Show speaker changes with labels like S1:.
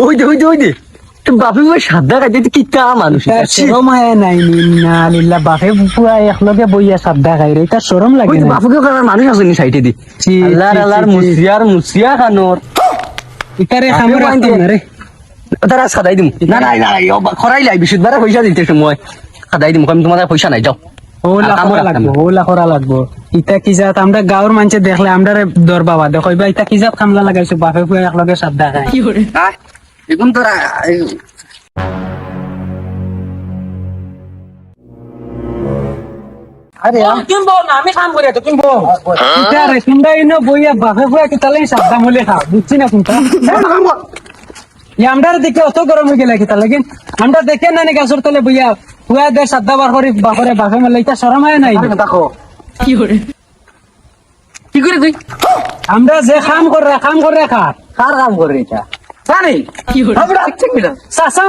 S1: ওই দে বাপে ওই সাদা খাইতে কি কা মানুষ
S2: শরম হয় নাই না লিল্লা বাপে পুরা একলগে বইয়া সাদ্দা খাই রে, এটা শরম লাগে না?
S1: বাপুকে কারণ মানুষ আসেনি সাইটে দি
S2: ছি,
S1: আল্লাহর মুসিয়া খানোর
S2: ইতারে খামর রাখতাম না রে।
S1: তারা সাদাই দিম না খরাই লাই বিশুদ্ধবার পয়সা দিতে সময় সাদাই দিম আমি তোমার পয়সা নাই যাও
S2: ওলা করা লাগবো। ইটা কি জাত আমরা গাঁৱৰ মানুষে দেখলে আমরা দর বাবা দেখো ইটা কি জাত খামলা লাগাইছো বাপে পুয়া একলগে সাদ্দা খাই।
S1: এখন তোরা
S2: আরে কিনবো না, আমি কাম করি তো কিনবো। ইটা রে তোমরা ইনো বইয়া বাপে পুয়া কি তালে সাদ্দা মলে খাও, বুঝছি না কোনটা? আমরা দেখে অত গরম হয়ে গেলে কি তালে কিন্তু আমরা দেখে না নি গাছর তলে বইয়া পুয়া দে সাদ্দা বার করি বাপরে বাপে মলে, ইটা শরম হয় নাই?
S1: দেখো কি করে তুই
S2: আমরা যে কাম করে খা
S1: কার কাম করে এটা জানি কি চাচা